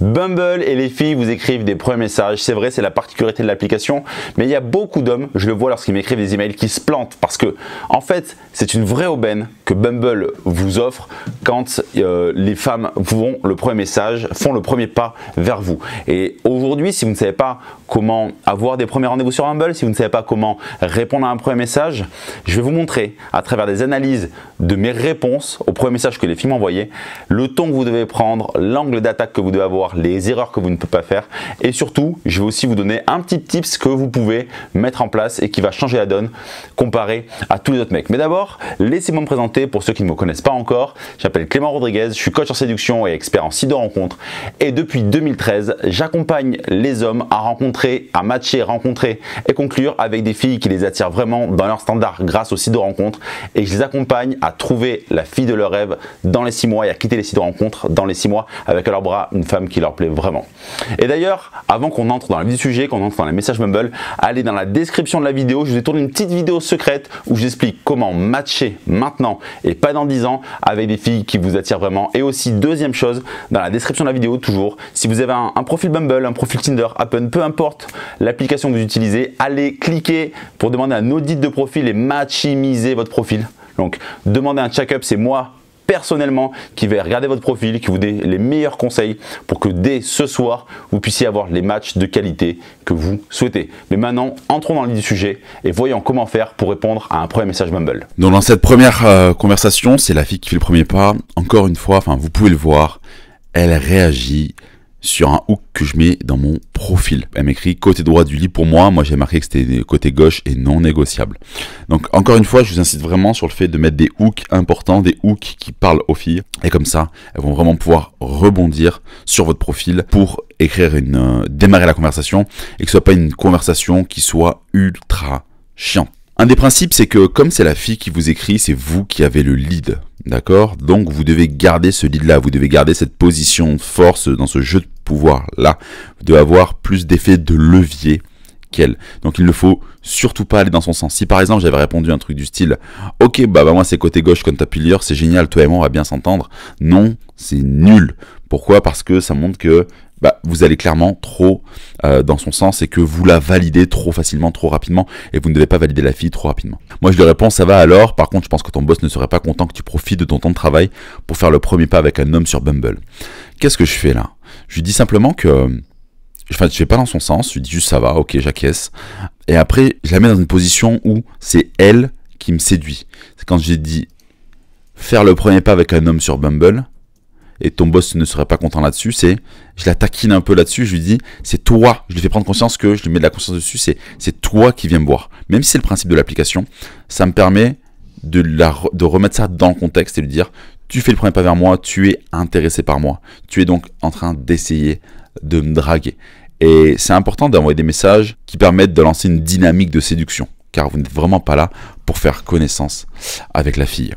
Bumble et les filles vous écrivent des premiers messages. C'est vrai, c'est la particularité de l'application, mais il y a beaucoup d'hommes, je le vois lorsqu'ils m'écrivent des emails, qui se plantent parce que, en fait, c'est une vraie aubaine que Bumble vous offre quand les femmes font le premier message, font le premier pas vers vous. Et aujourd'hui, si vous ne savez pas comment avoir des premiers rendez-vous sur Bumble, si vous ne savez pas comment répondre à un premier message, je vais vous montrer à travers des analyses de mes réponses aux premiers messages que les filles m'envoyaient, le ton que vous devez prendre, l'angle d'attaque que vous devez avoir, les erreurs que vous ne pouvez pas faire, et surtout je vais aussi vous donner un petit tips que vous pouvez mettre en place et qui va changer la donne comparé à tous les autres mecs. Mais d'abord, laissez-moi me présenter pour ceux qui ne me connaissent pas encore. Je m'appelle Clément Rodriguez, je suis coach en séduction et expert en site de rencontre, et depuis 2013 j'accompagne les hommes à rencontrer, à matcher, rencontrer et conclure avec des filles qui les attirent vraiment dans leur standard grâce au site de rencontre, et je les accompagne à trouver la fille de leur rêve dans les 6 mois et à quitter les sites de rencontre dans les 6 mois avec à leur bras une femme qui leur plaît vraiment. Et d'ailleurs, avant qu'on entre dans le vif du sujet, qu'on entre dans les messages Bumble, allez dans la description de la vidéo, je vous ai tourné une petite vidéo secrète où j'explique comment matcher maintenant et pas dans 10 ans avec des filles qui vous attirent vraiment. Et aussi, deuxième chose, dans la description de la vidéo, toujours, si vous avez un profil Bumble, un profil Tinder, Happen, peu importe l'application que vous utilisez, allez cliquer pour demander un audit de profil et maximiser votre profil. Donc, demandez un check-up, c'est moi personnellement qui vais regarder votre profil, qui vous donne les meilleurs conseils pour que dès ce soir, vous puissiez avoir les matchs de qualité que vous souhaitez. Mais maintenant, entrons dans le vif du sujet et voyons comment faire pour répondre à un premier message Bumble. Donc dans cette première conversation, c'est la fille qui fait le premier pas. Encore une fois, vous pouvez le voir, elle réagit sur un hook que je mets dans mon profil. Elle m'écrit côté droit du lit pour moi. Moi, j'ai marqué que c'était côté gauche et non négociable. Donc, encore une fois, je vous incite vraiment sur le fait de mettre des hooks importants, des hooks qui parlent aux filles. Et comme ça, elles vont vraiment pouvoir rebondir sur votre profil pour écrire démarrer la conversation et que ce soit pas une conversation qui soit ultra chiante. Un des principes, c'est que comme c'est la fille qui vous écrit, c'est vous qui avez le lead, d'accord? Donc, vous devez garder ce lead-là, vous devez garder cette position de force dans ce jeu de pouvoir-là. Vous devez avoir plus d'effet de levier qu'elle. Donc, il ne faut surtout pas aller dans son sens. Si par exemple, j'avais répondu un truc du style « Ok, moi c'est côté gauche comme t'as pu le lire, c'est génial, toi et moi on va bien s'entendre. » Non, c'est nul. Pourquoi? Parce que ça montre que vous allez clairement trop dans son sens et que vous la validez trop facilement, trop rapidement, et vous ne devez pas valider la fille trop rapidement. Moi je lui réponds ça va alors, par contre je pense que ton boss ne serait pas content que tu profites de ton temps de travail pour faire le premier pas avec un homme sur Bumble. Qu'est-ce que je fais là? Je lui dis simplement que je vais pas dans son sens, je lui dis juste ça va, ok j'acquiesce, et après je la mets dans une position où c'est elle qui me séduit. C'est quand j'ai dit faire le premier pas avec un homme sur Bumble, et ton boss ne serait pas content là-dessus, je la taquine un peu là-dessus, je lui dis, c'est toi, je lui fais prendre conscience que je lui mets de la conscience dessus, c'est toi qui viens me voir. Même si c'est le principe de l'application, ça me permet de remettre ça dans le contexte et lui dire, tu fais le premier pas vers moi, tu es intéressé par moi, tu es donc en train d'essayer de me draguer. Et c'est important d'envoyer des messages qui permettent de lancer une dynamique de séduction, car vous n'êtes vraiment pas là pour faire connaissance avec la fille.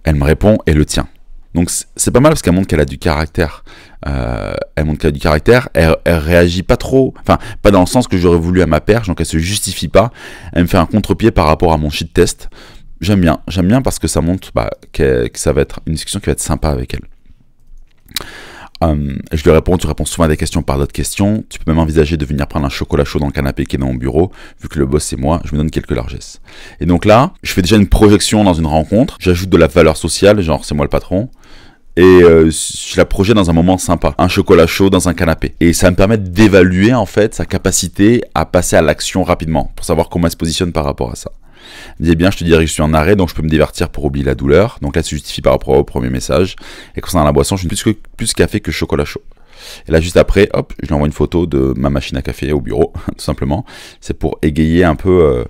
Elle me répond et le tient. Donc c'est pas mal parce qu'elle montre qu'elle a du caractère. Elle réagit pas trop, pas dans le sens que j'aurais voulu à ma perche, donc elle se justifie pas. Elle me fait un contre-pied par rapport à mon shit test. J'aime bien parce que ça montre que ça va être une discussion qui va être sympa avec elle. Je lui réponds, tu réponds souvent à des questions par d'autres questions. Tu peux même envisager de venir prendre un chocolat chaud dans le canapé qui est dans mon bureau. Vu que le boss c'est moi, je me donne quelques largesses. Et donc là, je fais déjà une projection dans une rencontre. J'ajoute de la valeur sociale, genre c'est moi le patron. Et je la projette dans un moment sympa, un chocolat chaud dans un canapé. Et ça me permet d'évaluer en fait sa capacité à passer à l'action rapidement, pour savoir comment elle se positionne par rapport à ça. Elle dit, eh bien, je te dirais que je suis en arrêt, donc je peux me divertir pour oublier la douleur. Donc là, ça se justifie par rapport au premier message. Et concernant la boisson, je suis plus café que chocolat chaud. Et là, juste après, hop, je lui envoie une photo de ma machine à café au bureau, tout simplement. C'est pour égayer un peu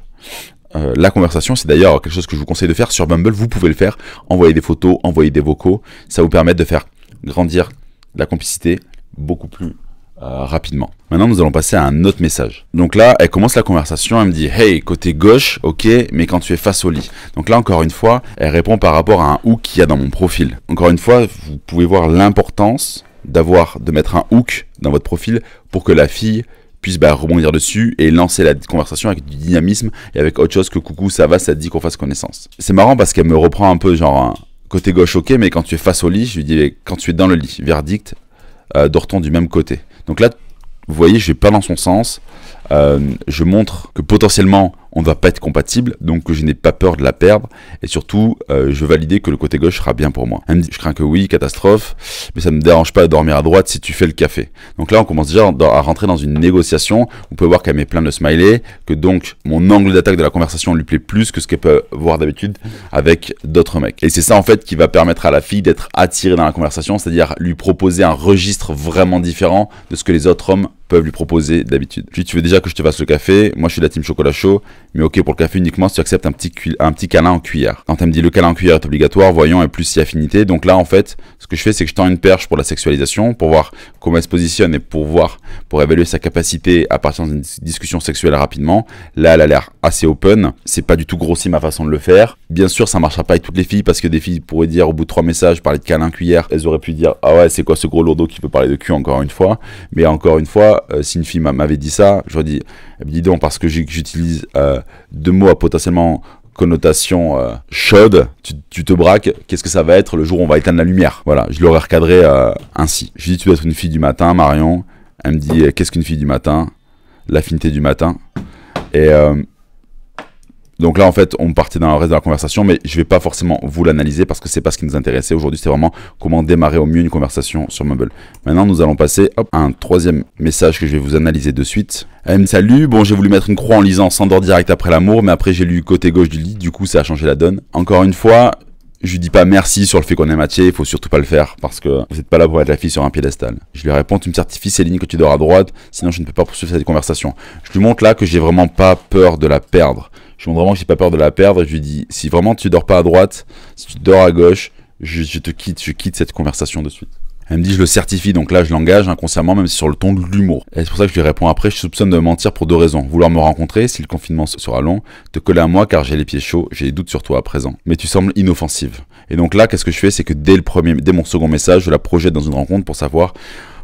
la conversation. C'est d'ailleurs quelque chose que je vous conseille de faire sur Bumble. Vous pouvez le faire, envoyer des photos, envoyer des vocaux. Ça vous permet de faire grandir la complicité beaucoup plus rapidement. Maintenant, nous allons passer à un autre message. Donc là, elle commence la conversation, elle me dit « Hey, côté gauche, ok, mais quand tu es face au lit. » Donc là, encore une fois, elle répond par rapport à un hook qu'il y a dans mon profil. Encore une fois, vous pouvez voir l'importance de mettre un hook dans votre profil pour que la fille puisse rebondir dessus et lancer la conversation avec du dynamisme et avec autre chose que « Coucou, ça va, ça te dit qu'on fasse connaissance. » C'est marrant parce qu'elle me reprend un peu genre côté gauche, ok, mais quand tu es face au lit, je lui dis « Quand tu es dans le lit, verdict, Dorton du même côté. Donc là, vous voyez, je vais pas dans son sens. Je montre que potentiellement on ne va pas être compatible, donc que je n'ai pas peur de la perdre, et surtout je veux valider que le côté gauche sera bien pour moi. Elle me dit, je crains que oui, catastrophe, mais ça ne me dérange pas de dormir à droite si tu fais le café. Donc là on commence déjà à rentrer dans une négociation. Vous pouvez voir qu'elle met plein de smileys, que donc mon angle d'attaque de la conversation lui plaît plus que ce qu'elle peut voir d'habitude avec d'autres mecs. Et c'est ça en fait qui va permettre à la fille d'être attirée dans la conversation, c'est-à-dire lui proposer un registre vraiment différent de ce que les autres hommes peuvent lui proposer d'habitude. Puis tu veux déjà que je te fasse le café, moi je suis de la team chocolat chaud, mais ok pour le café uniquement si tu acceptes un petit câlin en cuillère. Quand elle me dit le câlin en cuillère est obligatoire, voyons et plus si affinité. Donc là en fait, ce que je fais c'est que je tends une perche pour la sexualisation, pour voir comment elle se positionne et pour évaluer sa capacité à partir d'une discussion sexuelle rapidement. Là elle a l'air assez open, c'est pas du tout grossi ma façon de le faire. Bien sûr ça marchera pas avec toutes les filles parce que des filles pourraient dire au bout de 3 messages parler de câlin cuillère, elles auraient pu dire ah ouais c'est quoi ce gros lourdeau qui peut parler de cul encore une fois. Mais encore une fois, si une fille m'avait dit ça, j'aurais dit, dis donc, parce que j'utilise 2 mots à potentiellement connotation chaude, tu te braques, qu'est-ce que ça va être le jour où on va éteindre la lumière? Voilà, je l'aurais recadré ainsi. Je lui dis, tu dois être une fille du matin, Marion. Elle me dit, qu'est-ce qu'une fille du matin? L'affinité du matin. Et donc là, en fait, on partait dans le reste de la conversation, mais je vais pas forcément vous l'analyser parce que c'est pas ce qui nous intéressait aujourd'hui. C'est vraiment comment démarrer au mieux une conversation sur Mumble. Maintenant, nous allons passer à un troisième message que je vais vous analyser de suite. Elle me dit, salut, bon, j'ai voulu mettre une croix en lisant S'endort direct après l'amour, mais après j'ai lu côté gauche du lit, du coup, ça a changé la donne. Encore une fois, je lui dis pas merci sur le fait qu'on est matché, il faut surtout pas le faire parce que vous n'êtes pas là pour mettre la fille sur un piédestal. Je lui réponds, tu me certifies Céline que tu dors à droite, sinon je ne peux pas poursuivre cette conversation. Je lui montre là que j'ai vraiment pas peur de la perdre. Je lui montre vraiment que j'ai pas peur de la perdre. Je lui dis, si vraiment tu dors pas à droite, si tu dors à gauche, je quitte cette conversation de suite. Elle me dit, je le certifie, donc là je l'engage inconsciemment, même si sur le ton de l'humour. Et c'est pour ça que je lui réponds après, je soupçonne de mentir pour 2 raisons. Vouloir me rencontrer, si le confinement sera long, te coller à moi car j'ai les pieds chauds, j'ai des doutes sur toi à présent. Mais tu sembles inoffensive. Et donc là, qu'est-ce que je fais? C'est que dès mon second message, je la projette dans une rencontre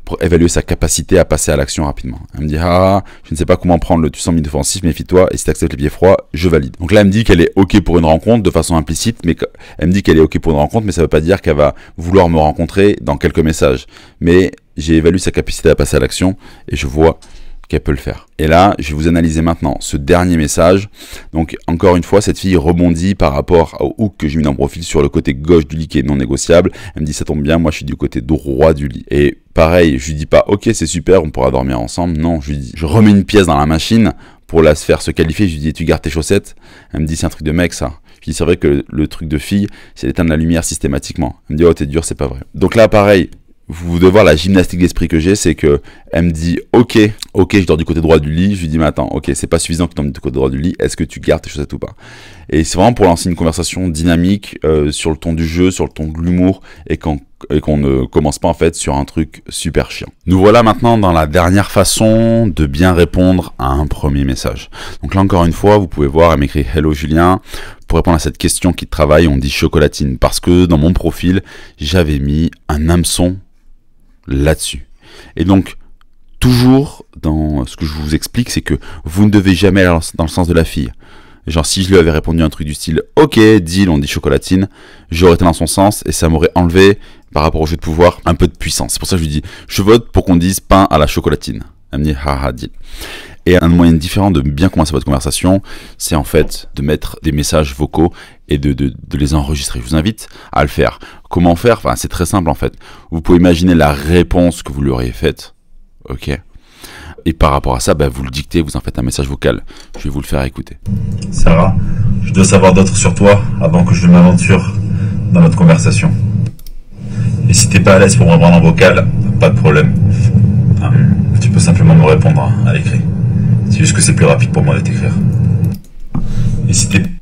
pour évaluer sa capacité à passer à l'action rapidement. Elle me dit, je ne sais pas comment prendre tu sembles inoffensif, méfie-toi, et si tu acceptes les pieds froids, je valide. Donc là, elle me dit qu'elle est ok pour une rencontre de façon implicite, mais elle me dit qu'elle est ok pour une rencontre, mais ça veut pas dire qu'elle va vouloir me rencontrer dans quelques messages. Mais j'ai évalué sa capacité à passer à l'action, et je vois qu'elle peut le faire. Et là, je vais vous analyser maintenant ce dernier message. Donc, encore une fois, cette fille rebondit par rapport au hook que j'ai mis dans le profil sur le côté gauche du lit qui est non négociable. Elle me dit, ça tombe bien, moi je suis du côté droit du lit. Et pareil, je lui dis pas, ok, c'est super, on pourra dormir ensemble. Non, je lui dis, je remets une pièce dans la machine pour la faire se qualifier. Je lui dis, tu gardes tes chaussettes? Elle me dit, c'est un truc de mec ça. Je lui dis, c'est vrai que le truc de fille, c'est d'éteindre la lumière systématiquement. Elle me dit, oh, t'es dur, c'est pas vrai. Donc là, pareil. Vous devez voir la gymnastique d'esprit que j'ai, c'est que elle me dit ok, je dors du côté droit du lit. Je lui dis mais attends, ok, c'est pas suffisant que tu dormes du côté droit du lit. Est-ce que tu gardes tes chaussettes ou pas? Et c'est vraiment pour lancer une conversation dynamique sur le ton du jeu, sur le ton de l'humour et qu'on ne commence pas en fait sur un truc super chiant. Nous voilà maintenant dans la dernière façon de bien répondre à un premier message. Donc là encore une fois, vous pouvez voir, elle m'écrit Hello Julien. Pour répondre à cette question qui travaille, on dit chocolatine parce que dans mon profil, j'avais mis un hameçon là-dessus. Et donc, toujours dans ce que je vous explique, c'est que vous ne devez jamais aller dans le sens de la fille. Genre, si je lui avais répondu un truc du style « Ok, deal, on dit chocolatine », j'aurais été dans son sens et ça m'aurait enlevé, par rapport au jeu de pouvoir, un peu de puissance. C'est pour ça que je lui dis « Je vote pour qu'on dise pain à la chocolatine ». Elle me dit « Haha, deal ». Et un moyen différent de bien commencer votre conversation, c'est en fait de mettre des messages vocaux et de les enregistrer. Je vous invite à le faire. Comment faire? Enfin, c'est très simple en fait. Vous pouvez imaginer la réponse que vous lui auriez faite. Ok. Et par rapport à ça, vous le dictez, vous en faites un message vocal. Je vais vous le faire écouter. Sarah, je dois savoir d'autres sur toi avant que je m'aventure dans notre conversation. Et si t'es pas à l'aise pour me répondre en vocal, pas de problème. Tu peux simplement me répondre à l'écrit. C'est juste que c'est plus rapide pour moi de t'écrire.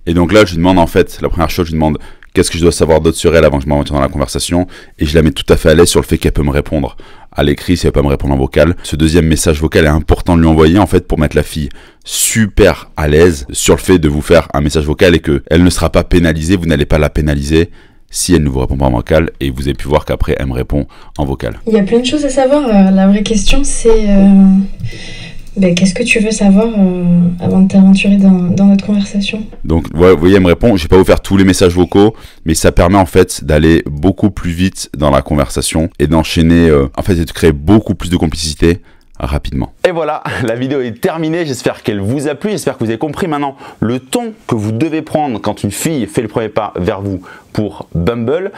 Et donc là, je lui demande en fait, la première chose, je lui demande qu'est-ce que je dois savoir d'autre sur elle avant que je m'aventure dans la conversation. Et je la mets tout à fait à l'aise sur le fait qu'elle peut me répondre à l'écrit si elle peut pas me répondre en vocal. Ce deuxième message vocal est important de lui envoyer en fait pour mettre la fille super à l'aise sur le fait de vous faire un message vocal et qu'elle ne sera pas pénalisée, vous n'allez pas la pénaliser si elle ne vous répond pas en vocal, et vous avez pu voir qu'après elle me répond en vocal. Il y a plein de choses à savoir. La vraie question c'est Ben, qu'est-ce que tu veux savoir avant de t'aventurer dans notre conversation? Donc, vous voyez, elle me répond, je vais pas vous faire tous les messages vocaux, mais ça permet en fait d'aller beaucoup plus vite dans la conversation et d'enchaîner, en fait, et de créer beaucoup plus de complicité rapidement. Et voilà, la vidéo est terminée, j'espère qu'elle vous a plu, j'espère que vous avez compris maintenant le ton que vous devez prendre quand une fille fait le premier pas vers vous pour Bumble.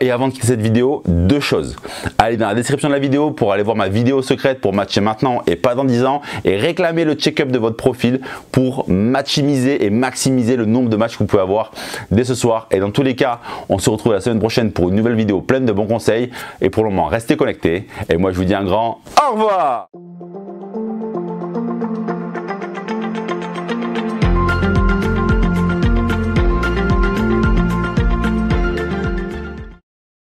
Et avant de quitter cette vidéo, deux choses. Allez dans la description de la vidéo pour aller voir ma vidéo secrète pour matcher maintenant et pas dans 10 ans et réclamer le check-up de votre profil pour maximiser et maximiser le nombre de matchs que vous pouvez avoir dès ce soir. Et dans tous les cas, on se retrouve la semaine prochaine pour une nouvelle vidéo pleine de bons conseils. Et pour le moment, restez connectés. Et moi, je vous dis un grand au revoir!